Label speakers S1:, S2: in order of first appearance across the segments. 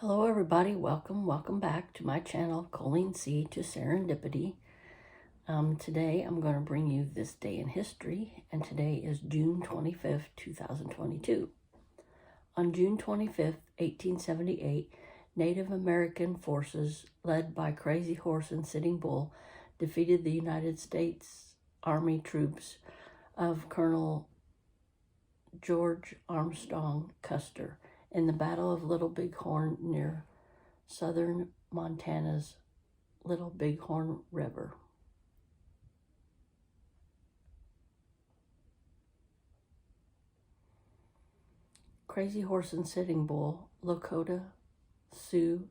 S1: Hello everybody, welcome back to my channel, Colleen C to Serendipity. Today I'm going to bring you this day in history, and today is June 25th, 2022. On June 25th, 1878, Native American forces led by Crazy Horse and Sitting Bull defeated the United States Army troops of Colonel George Armstrong Custer in the Battle of Little Bighorn near southern Montana's Little Bighorn River. Crazy Horse and Sitting Bull, Lakota Sioux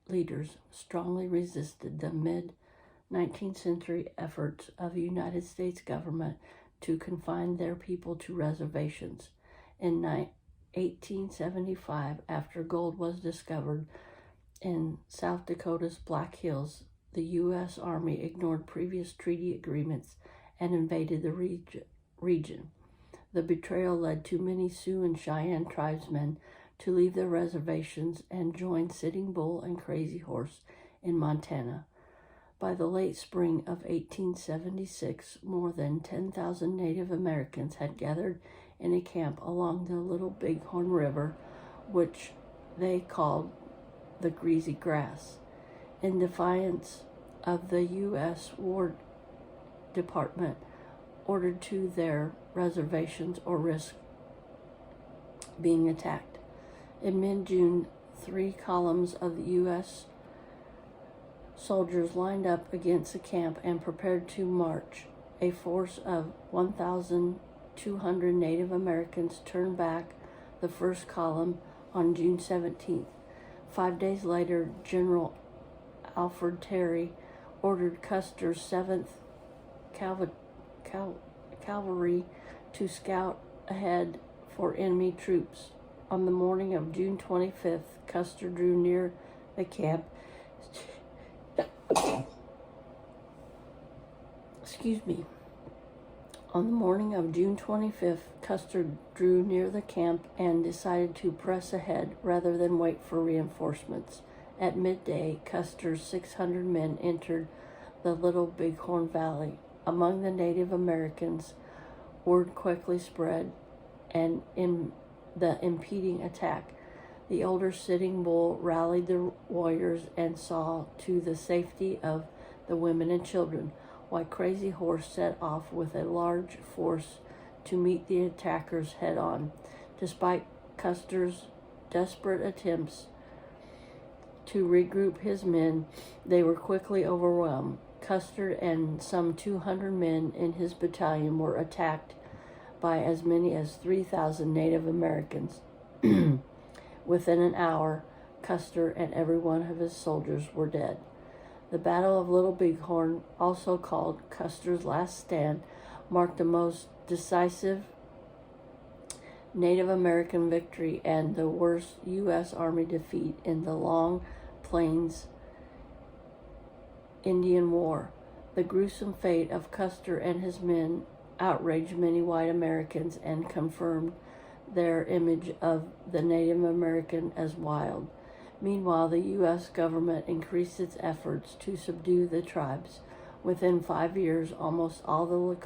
S1: leaders strongly resisted the mid-19th century efforts of the United States government to confine their people to reservations. In 1875, after gold was discovered in South Dakota's Black Hills, the U.S. Army ignored previous treaty agreements and invaded the region. The betrayal led to many Sioux and Cheyenne tribesmen to leave their reservations and join Sitting Bull and Crazy Horse in Montana. By the late spring of 1876, more than 10,000 Native Americans had gathered in a camp along the Little Bighorn River, which they called the Greasy Grass, in defiance of the U.S. War Department ordered to their reservations or risk being attacked. In mid-June, 3 columns of the U.S. soldiers lined up against the camp and prepared to march. A force of 1,200 Native Americans turned back the first column on June 17th. 5 days later, General Alfred Terry ordered Custer's 7th Cavalry to scout ahead for enemy troops. On the morning of June 25th, Custer drew near the camp. On the morning of June 25th, Custer drew near the camp and decided to press ahead rather than wait for reinforcements. At midday, Custer's 600 men entered the Little Bighorn Valley. Among the Native Americans, word quickly spread and in the impending attack. The older Sitting Bull rallied the warriors and saw to the safety of the women and children, while Crazy Horse set off with a large force to meet the attackers head-on. Despite Custer's desperate attempts to regroup his men, they were quickly overwhelmed. Custer and some 200 men in his battalion were attacked by as many as 3,000 Native Americans. Within an hour, Custer and every one of his soldiers were dead. The Battle of Little Bighorn, also called Custer's Last Stand, marked the most decisive Native American victory and the worst U.S. Army defeat in the Long Plains Indian War. The gruesome fate of Custer and his men outraged many white Americans and confirmed their image of the Native American as wild. Meanwhile, the U.S. government increased its efforts to subdue the tribes. Within 5 years, almost all the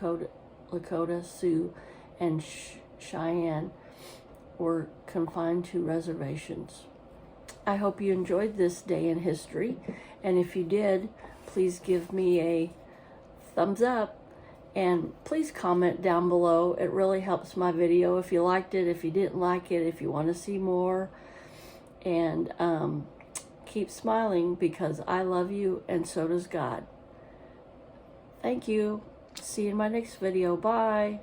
S1: Lakota, Sioux, and Cheyenne were confined to reservations. I hope you enjoyed this day in history, and if you did, please give me a thumbs up, and please comment down below. It really helps my video if you liked it, if you didn't like it, if you want to see more. And keep smiling, because I love you and so does God. Thank you. See you in my next video. Bye.